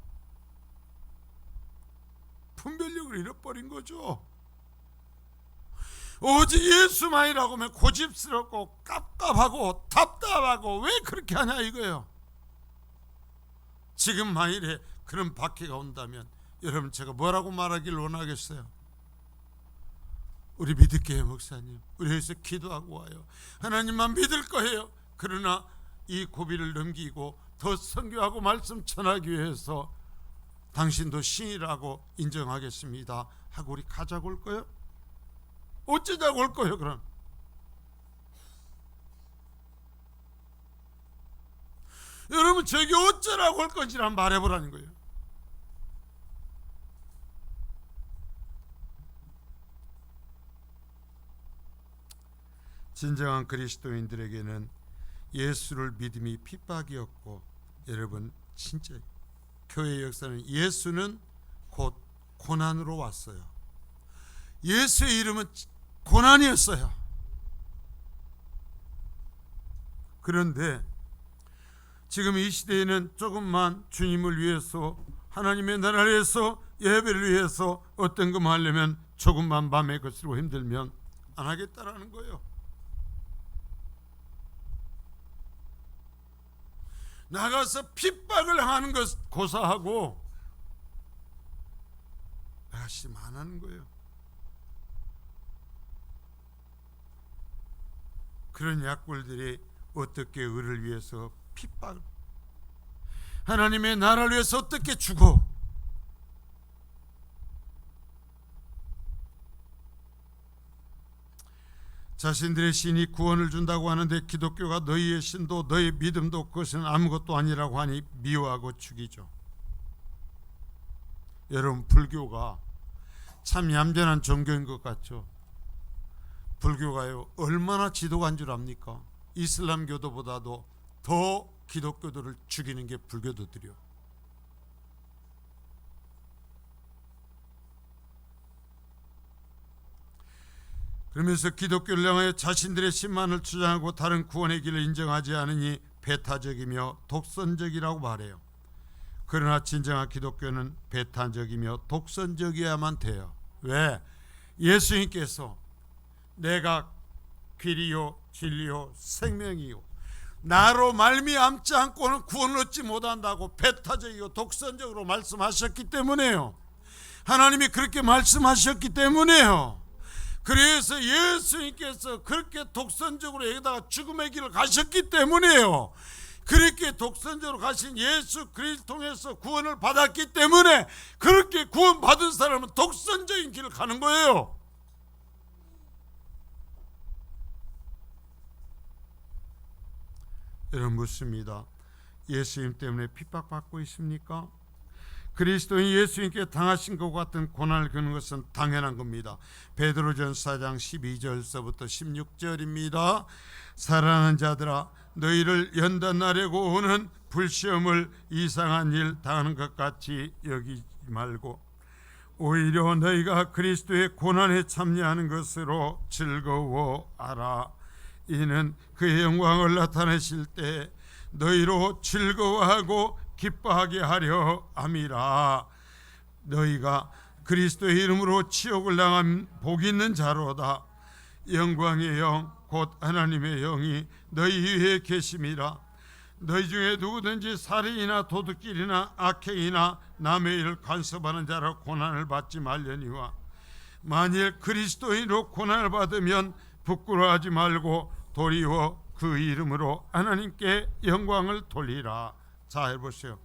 분별력을 잃어버린 거죠. 오직 예수만이라고 하면 고집스럽고 깝깝하고 답답하고 왜 그렇게 하냐 이거예요. 지금 만일에 그런 박해가 온다면 여러분 제가 뭐라고 말하길 원하겠어요? 우리 믿을게요 목사님. 우리 여기서 기도하고 와요. 하나님만 믿을 거예요. 그러나 이 고비를 넘기고 더 선교하고 말씀 전하기 위해서 당신도 신이라고 인정하겠습니다 하고 우리 가자고 올 거예요? 어쩌자고 올 거예요 그럼? 여러분 저기 어쩌라고 올 건지 한번 말해보라는 거예요. 진정한 그리스도인들에게는 예수를 믿음이 핍박이었고 여러분 진짜 교회 역사는 예수는 곧 고난으로 왔어요. 예수의 이름은 고난이었어요. 그런데 지금 이 시대에는 조금만 주님을 위해서 하나님의 나라를 위해서 예배를 위해서 어떤 것만 하려면 조금만 밤의 것으로 힘들면 안 하겠다라는 거예요. 나가서 핍박을 당하는 것 고사하고 아가씨 안 하는 거예요. 그런 약골들이 어떻게 의를 위해서 핍박, 하나님의 나라를 위해서 어떻게 죽어? 자신들의 신이 구원을 준다고 하는데 기독교가 너희의 신도 너희 믿음도 그것은 아무것도 아니라고 하니 미워하고 죽이죠. 여러분 불교가 참 얌전한 종교인 것 같죠? 불교가요 얼마나 지독한 줄 압니까? 이슬람교도보다도 더 기독교도를 죽이는 게 불교도들이요. 그러면서 기독교를 향하여 자신들의 신만을 주장하고 다른 구원의 길을 인정하지 않으니 배타적이며 독선적이라고 말해요. 그러나 진정한 기독교는 배타적이며 독선적이어야만 돼요. 왜? 예수님께서 내가 길이요 진리요 생명이요 나로 말미암지 않고는 구원을 얻지 못한다고 배타적이고 독선적으로 말씀하셨기 때문에요. 하나님이 그렇게 말씀하셨기 때문에요. 그래서 예수님께서 그렇게 독선적으로 여기다가 죽음의 길을 가셨기 때문에요. 그렇게 독선적으로 가신 예수 그리스도 통해서 구원을 받았기 때문에 그렇게 구원받은 사람은 독선적인 길을 가는 거예요. 여러분 묻습니다. 예수님 때문에 핍박받고 있습니까? 그리스도인 예수님께 당하신 것 같은 고난을 겪는 것은 당연한 겁니다. 베드로전 4장 12절서부터 16절입니다. 사랑하는 자들아 너희를 연단하려고 오는 불시험을 이상한 일 당하는 것 같이 여기지 말고 오히려 너희가 그리스도의 고난에 참여하는 것으로 즐거워하라. 이는 그의 영광을 나타내실 때 너희로 즐거워하고 기뻐하게 하려 함이라. 너희가 그리스도의 이름으로 치욕을 당한 복 있는 자로다. 영광의 영 곧 하나님의 영이 너희 위에 계심이라. 너희 중에 누구든지 살인이나 도둑질이나 악행이나 남의 일을 간섭하는 자라 고난을 받지 말려니와 만일 그리스도인으로 고난을 받으면 부끄러워하지 말고 도리어 그 이름으로 하나님께 영광을 돌리라. 자 해보세요.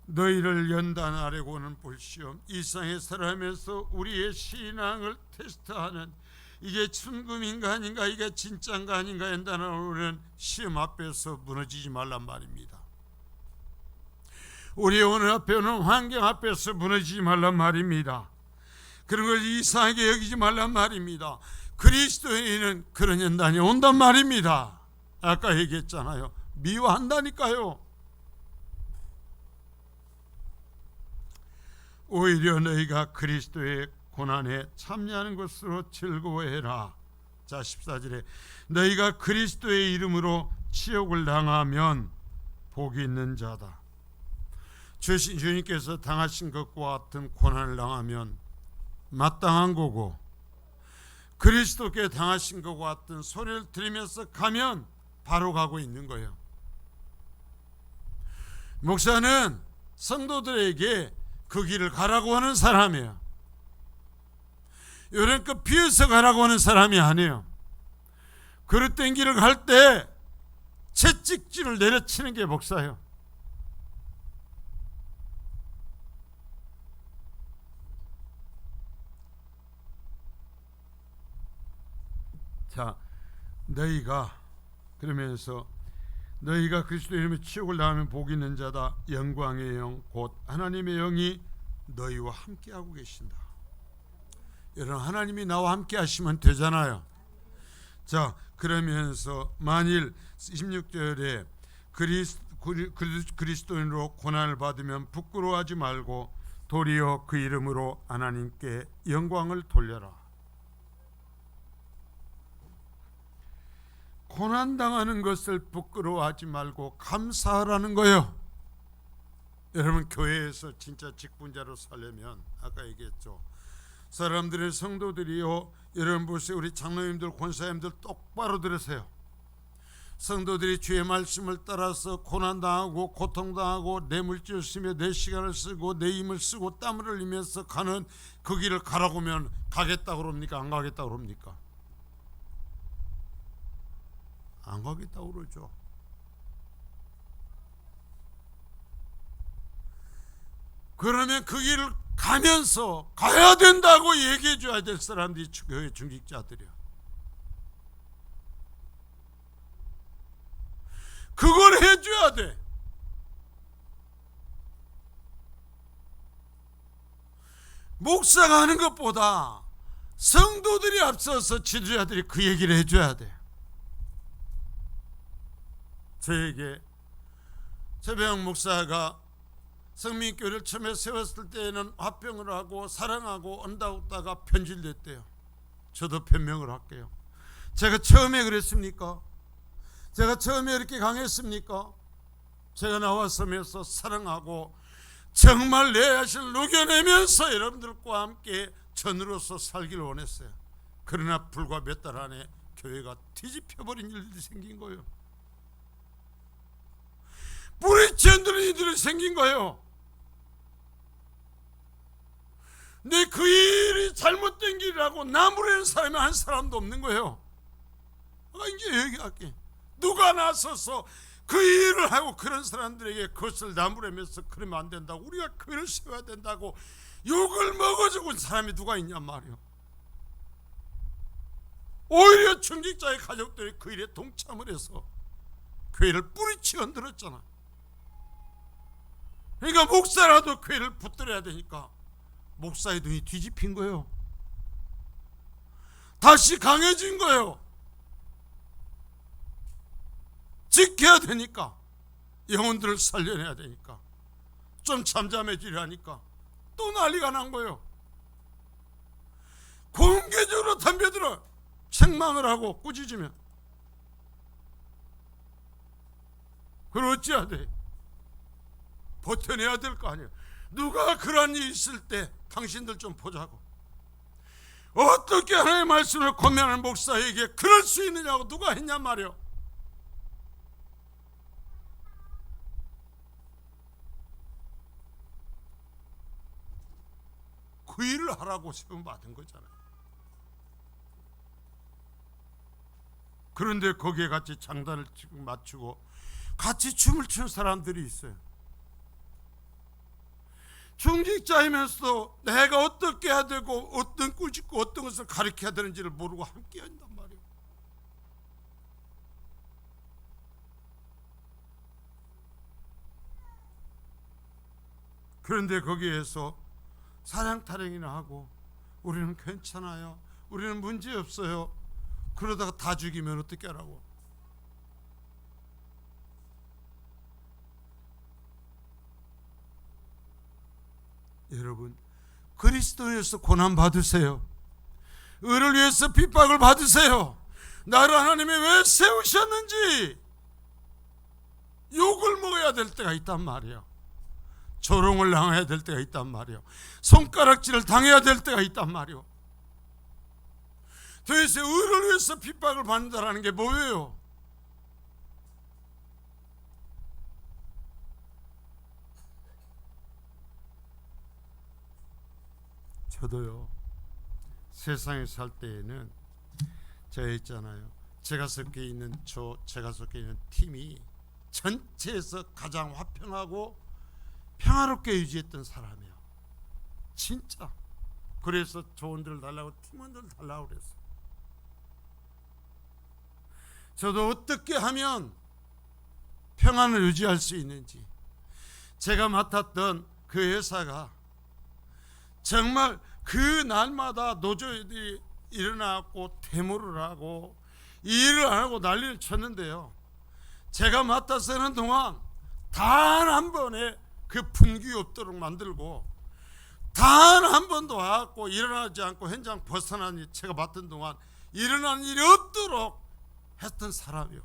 너희를 연단하려고는 볼시험 이 세상에 살아가면서 우리의 신앙을 테스트하는, 이게 순금인가 아닌가, 이게 진짜인가 아닌가 연단하는 시험 앞에서 무너지지 말란 말입니다. 우리의 오늘 앞에 오는 환경 앞에서 무너지지 말란 말입니다. 그런 걸 이상하게 여기지 말란 말입니다. 그리스도인은 그런 연단이 온단 말입니다. 아까 얘기했잖아요. 미워한다니까요. 오히려 너희가 그리스도의 고난에 참여하는 것으로 즐거워해라. 자 14절에 너희가 그리스도의 이름으로 치욕을 당하면 복이 있는 자다. 주님께서 당하신 것과 같은 고난을 당하면 마땅한 거고, 그리스도께 당하신 것과 같은 소리를 들으면서 가면 바로 가고 있는 거예요. 목사는 성도들에게 그 길을 가라고 하는 사람이에요. 이런 거 비어서 가라고 하는 사람이 아니에요. 그릇된 길을 갈 때 채찍질을 내려치는 게 목사예요. 자, 너희가 그러면서 너희가 그리스도 이름에 치욕을 당하면 복이 있는 자다. 영광의 영 곧 하나님의 영이 너희와 함께하고 계신다. 여러분, 하나님이 나와 함께 하시면 되잖아요. 자, 그러면서 만일 16절에 그리스도인으로 고난을 받으면 부끄러워하지 말고 도리어 그 이름으로 하나님께 영광을 돌려라. 고난당하는 것을 부끄러워하지 말고 감사하라는 거예요. 여러분, 교회에서 진짜 직분자로 살려면 아까 얘기했죠. 사람들의 성도들이요, 여러분 보세요. 우리 장로님들, 권사님들 똑바로 들으세요. 성도들이 주의 말씀을 따라서 고난당하고 고통당하고 내 물질을 쓰며 내 시간을 쓰고 내 힘을 쓰고 땀을 흘리면서 가는 그 길을 가라고 하면 가겠다고 그럽니까? 안 가겠다고 그럽니까? 안 가겠다고 그러죠. 그러면 그 길을 가면서 가야 된다고 얘기해 줘야 될 사람들이 교회 중직자들이야. 그걸 해줘야 돼. 목사가 하는 것보다 성도들이 앞서서 지도자들이 그 얘기를 해줘야 돼. 저에게 최병 목사가 성민교회를 처음에 세웠을 때에는 화평을 하고 사랑하고 언다웃다가 변질됐대요. 저도 변명을 할게요. 제가 처음에 그랬습니까? 제가 처음에 이렇게 강했습니까? 제가 나와서면서 사랑하고 정말 내 자신을 녹여내면서 여러분들과 함께 전으로서 살기를 원했어요. 그러나 불과 몇 달 안에 교회가 뒤집혀버린 일들이 생긴 거예요. 뿌리치는 일들이 생긴 거예요. 근데 그 일이 잘못된 길이라고 나무라는 사람이 한 사람도 없는 거예요. 이제 얘기할게. 누가 나서서 그 일을 하고 그런 사람들에게 그것을 나무라면서 그러면 안 된다고, 우리가 그를 세워야 된다고 욕을 먹어주고 사람이 누가 있냔 말이에요. 오히려 중직자의 가족들이 그 일에 동참을 해서 교회를 뿌리치 흔들었잖아. 그러니까 목사라도 교회를 붙들어야 되니까 목사의 눈이 뒤집힌 거예요. 다시 강해진 거예요. 지켜야 되니까, 영혼들을 살려내야 되니까, 좀 잠잠해지려니까 또 난리가 난 거예요. 공개적으로 덤벼들어 책망을 하고 꾸짖으면 그걸 어찌해야 돼? 버텨내야 될 거 아니에요. 누가 그런 일이 있을 때 당신들 좀 보자고, 어떻게 하나님의 말씀을 권면하는 목사에게 그럴 수 있느냐고 누가 했냔 말이에요. 그 일을 하라고 세움 받은 거잖아요. 그런데 거기에 같이 장단을 맞추고 같이 춤을 추는 사람들이 있어요. 중직자이면서도 내가 어떻게 해야 되고 어떤 꾸짖고 어떤 것을 가르쳐야 되는지를 모르고 함께 한단 말이에요. 그런데 거기에서 사량 타령이나 하고 우리는 괜찮아요, 우리는 문제 없어요, 그러다가 다 죽이면 어떻게 하라고. 여러분, 그리스도에서 고난 받으세요. 의를 위해서 핍박을 받으세요. 나를 하나님이 왜 세우셨는지 욕을 먹어야 될 때가 있단 말이에요. 조롱을 당해야 될 때가 있단 말이에요. 손가락질을 당해야 될 때가 있단 말이에요. 도대체 의를 위해서 핍박을 받는다는 게 뭐예요? 저도요, 세상에 살 때에는 제가 있잖아요, 제가 속해 있는 팀이 전체에서 가장 화평하고 평화롭게 유지했던 사람이에요. 진짜. 그래서 조언들 달라고, 팀원들 달라고 그랬어요. 저도 어떻게 하면 평안을 유지할 수 있는지, 제가 맡았던 그 회사가 정말 그 날마다 노조들이 일어나고 데모를 하고 일을 안 하고 난리를 쳤는데요, 제가 맡아서 하는 동안 단 한 번에 그 분기 없도록 만들고, 단 한 번도 와갖고 일어나지 않고 현장 벗어나니 제가 맡은 동안 일어나는 일이 없도록 했던 사람이요.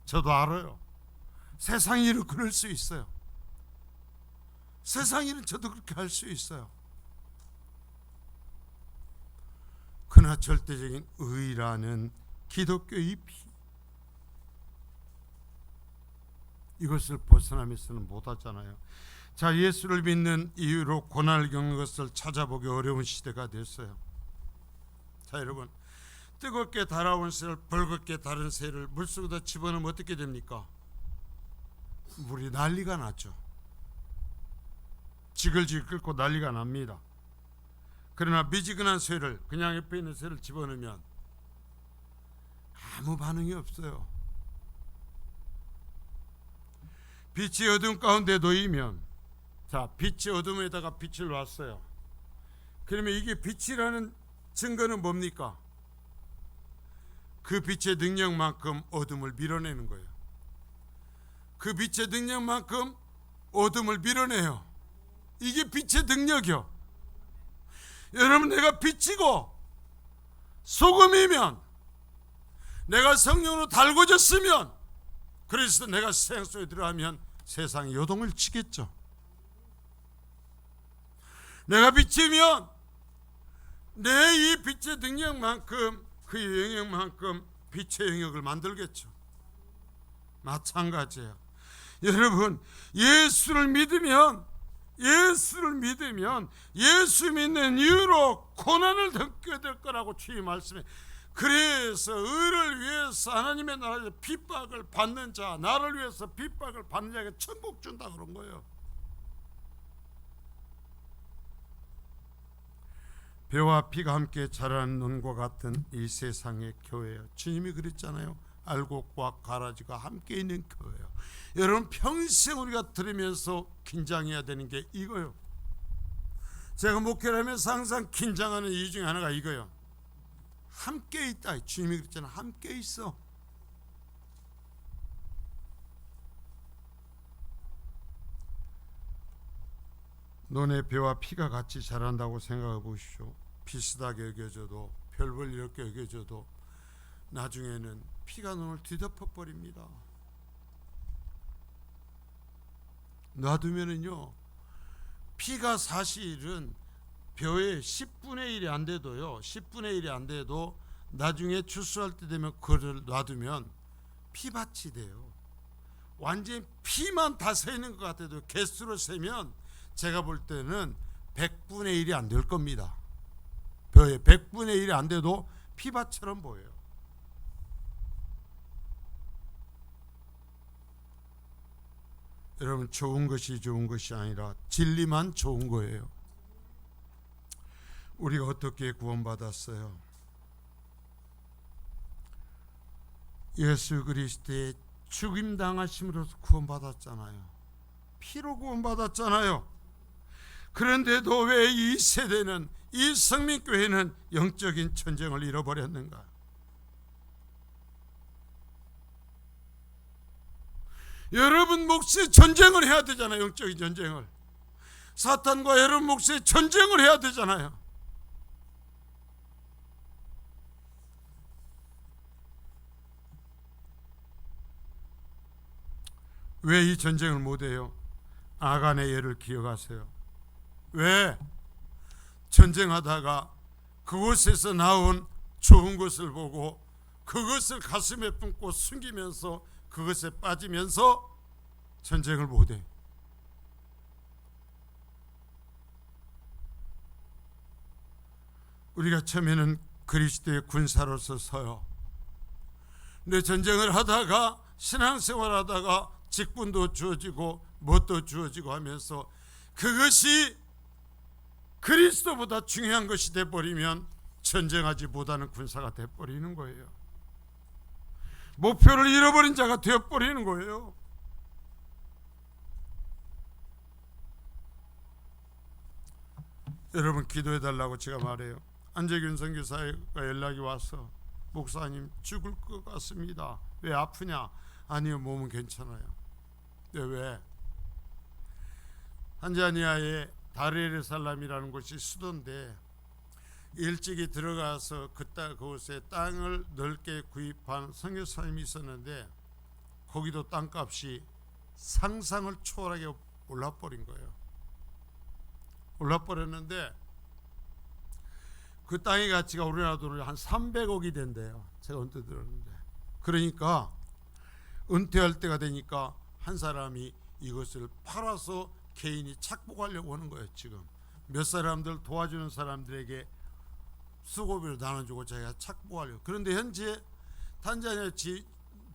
저도 알아요. 세상 일은 그럴 수 있어요. 세상 일은 저도 그렇게 할 수 있어요. 그러나 절대적인 의라는 기독교의 피, 이것을 벗어나면서는 못하잖아요. 자, 예수를 믿는 이유로 고난을 겪는 것을 찾아보기 어려운 시대가 됐어요. 자, 여러분, 뜨겁게 달아온 새를, 벌겋게 다른 새를 물속에다 집어넣으면 어떻게 됩니까? 물이 난리가 나죠. 지글지글 끓고 난리가 납니다. 그러나 미지근한 쇠를, 그냥 옆에 있는 쇠를 집어넣으면 아무 반응이 없어요. 빛이 어둠 가운데 놓이면, 자, 빛이 어둠에다가 빛을 놨어요. 그러면 이게 빛이라는 증거는 뭡니까? 그 빛의 능력만큼 어둠을 밀어내는 거예요. 그 빛의 능력만큼 어둠을 밀어내요. 이게 빛의 능력이요. 여러분, 내가 빛이고 소금이면, 내가 성령으로 달궈졌으면, 그래서 내가 세상 속에 들어가면 세상이 요동을 치겠죠. 내가 빛이면 내 이 빛의 능력만큼, 그 영역만큼 빛의 영역을 만들겠죠. 마찬가지예요. 여러분, 예수를 믿으면 예수 믿는 이유로 고난을 겪게 될 거라고 주님 말씀해. 그래서 의를 위해서 하나님의 나라에서 핍박을 받는 자, 나를 위해서 핍박을 받는 자에게 천국 준다 그런 거예요. 배와 피가 함께 자라는 논과 같은 이 세상의 교회예요. 주님이 그랬잖아요. 알곡과 가라지가 함께 있는 교회예요. 여러분, 평생 우리가 들으면서 긴장해야 되는 게 이거요. 제가 목회를 하면서 항상 긴장하는 이유 중에 하나가 이거요. 함께 있다. 주님이 그랬잖아요. 함께 있어. 논에 배와 피가 같이 자란다고 생각해 보십시오. 비슷하게 여겨져도, 별볼 이렇게 여겨져도 나중에는 피가 논을 뒤덮어 버립니다. 놔두면은요, 피가 사실은 벼의 10분의 1이 안 돼도요, 10분의 1이 안 돼도 나중에 추수할 때 되면 그걸 놔두면 피밭이 돼요. 완전히 피만 다 서 있는 것 같아도 개수로 세면 제가 볼 때는 100분의 1이 안 될 겁니다. 벼의 100분의 1이 안 돼도 피밭처럼 보여요. 여러분, 좋은 것이 좋은 것이 아니라 진리만 좋은 거예요. 우리가 어떻게 구원받았어요? 예수 그리스도의 죽임당하심으로써 구원받았잖아요. 피로 구원받았잖아요. 그런데도 왜 이 세대는, 이 성민교회는 영적인 전쟁을 잃어버렸는가? 여러분 몫의 전쟁을 해야 되잖아요. 영적인 전쟁을. 사탄과 여러분 몫의 전쟁을 해야 되잖아요. 왜 이 전쟁을 못해요? 아간의 예를 기억하세요. 왜? 전쟁하다가 그곳에서 나온 좋은 것을 보고 그것을 가슴에 품고 숨기면서 그것에 빠지면서 전쟁을 못해. 우리가 처음에는 그리스도의 군사로서 서요. 근데 전쟁을 하다가, 신앙생활 하다가 직분도 주어지고 뭣도 주어지고 하면서 그것이 그리스도보다 중요한 것이 돼버리면 전쟁하지 못하는 군사가 돼버리는 거예요. 목표를 잃어버린 자가 되어버리는 거예요. 여러분, 기도해달라고 제가 말해요. 안재균 선교사가 연락이 와서, 목사님 죽을 것 같습니다. 왜 아프냐? 아니요, 몸은 괜찮아요. 왜? 탄자니아의 다르에르살람이라는 곳이 수도인데 일찍이 들어가서 그곳에 땅을 넓게 구입한 선교사님이 있었는데 거기도 땅값이 상상을 초월하게 올라버린 거예요. 올라버렸는데 그 땅의 가치가 우리나라 돈으로 한 300억이 된대요. 제가 언뜻 들었는데. 그러니까 은퇴할 때가 되니까 한 사람이 이것을 팔아서 개인이 착복하려고 하는 거예요. 지금 몇 사람들 도와주는 사람들에게 수고비로 나눠주고 자기가 착복하려고. 그런데 현재 탄자니아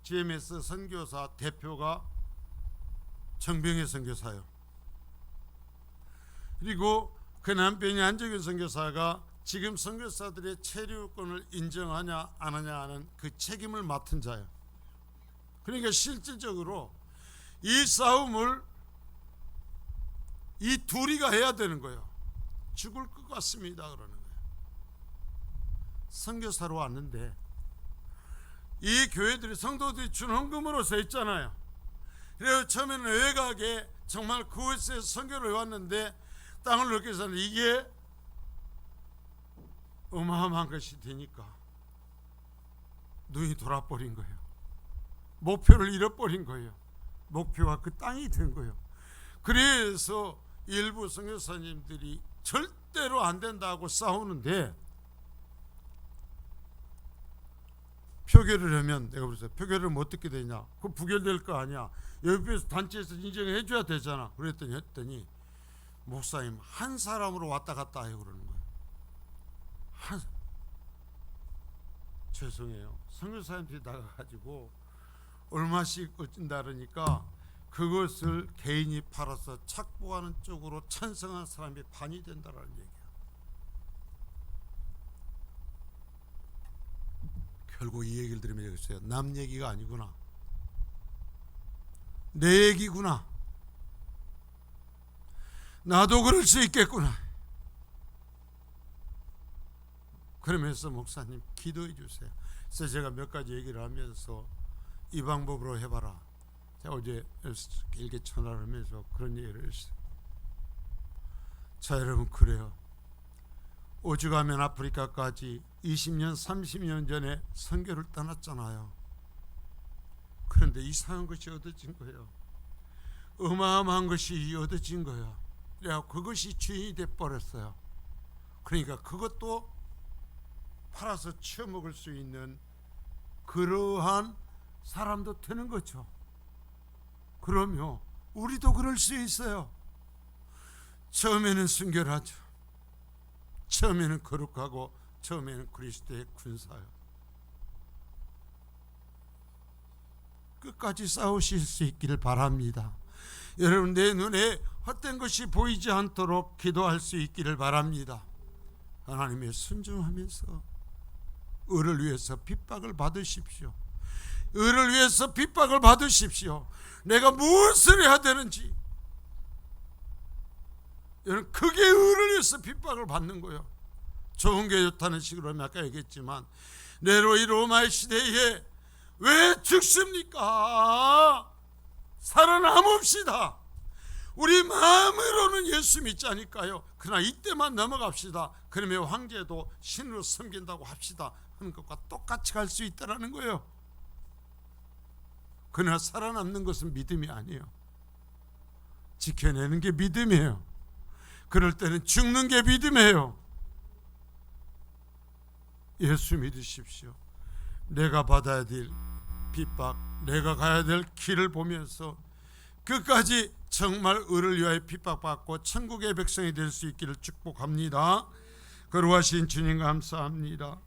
GMS 선교사 대표가 정병혜 선교사예요. 그리고 그 남편이 안재균 선교사가 지금 선교사들의 체류권을 인정하냐 안 하냐 하는 그 책임을 맡은 자예요. 그러니까 실질적으로 이 싸움을 이 둘이가 해야 되는 거예요. 죽을 것 같습니다 그러는 거예요. 선교사로 왔는데 이 교회들이, 성도들이 준 헌금으로서 있잖아요. 그래서 처음에는 외곽에 정말 그곳에서 선교를 해왔는데 땅을 넓게 사는 이게 어마어마한 것이 되니까 눈이 돌아버린 거예요. 목표를 잃어버린 거예요. 목표가 그 땅이 된 거예요. 그래서 일부 선교사님들이 절대로 안 된다고 싸우는데 표결을 하면, 내가 그랬어요. 표결을 뭐 어떻게 되냐? 그거 부결될 거 아니야. 옆에서 단체에서 인정해 줘야 되잖아. 했더니 목사님 한 사람으로 왔다 갔다 해요 그러는 거예요. 죄송해요. 선교사님들이 나가가지고 얼마씩 어쩐다 그러니까 그것을 개인이 팔아서 착복하는 쪽으로 찬성한 사람이 반이 된다라는 얘기야. 결국 이 얘기를 들으면 되겠어요. 남 얘기가 아니구나. 내 얘기구나. 나도 그럴 수 있겠구나. 그러면서 목사님 기도해 주세요. 그래서 제가 몇 가지 얘기를 하면서 이 방법으로 해봐라. 제가 어제 길게 전화를 하면서 그런 얘기를 했어요. 자, 여러분, 그래요. 오죽하면 아프리카까지 20년 30년 전에 선교를 떠났잖아요. 그런데 이상한 것이 얻어진 거예요. 어마어마한 것이 얻어진 거예요. 그래서 그것이 주인이 돼버렸어요. 그러니까 그것도 팔아서 처먹을 수 있는 그러한 사람도 되는 거죠. 그러면 우리도 그럴 수 있어요. 처음에는 순결하죠. 처음에는 거룩하고 처음에는 그리스도의 군사요. 끝까지 싸우실 수 있기를 바랍니다. 여러분, 내 눈에 헛된 것이 보이지 않도록 기도할 수 있기를 바랍니다. 하나님의 순종하면서 의를 위해서 핍박을 받으십시오. 의를 위해서 핍박을 받으십시오. 내가 무엇을 해야 되는지, 여러분, 그게 의를 위해서 핍박을 받는 거예요. 좋은 게 좋다는 식으로 아까 얘기했지만, 네로 이 로마의 시대에 왜 죽습니까? 살아남읍시다. 우리 마음으로는 예수 믿자니까요. 그러나 이때만 넘어갑시다. 그러면 황제도 신으로 섬긴다고 합시다 하는 것과 똑같이 갈 수 있다는 거예요. 그러나 살아남는 것은 믿음이 아니에요. 지켜내는 게 믿음이에요. 그럴 때는 죽는 게 믿음이에요. 예수 믿으십시오. 내가 받아야 될 핍박, 내가 가야 될 길을 보면서 끝까지 정말 의를 위하여 핍박받고 천국의 백성이 될 수 있기를 축복합니다. 거룩하신 주님 감사합니다.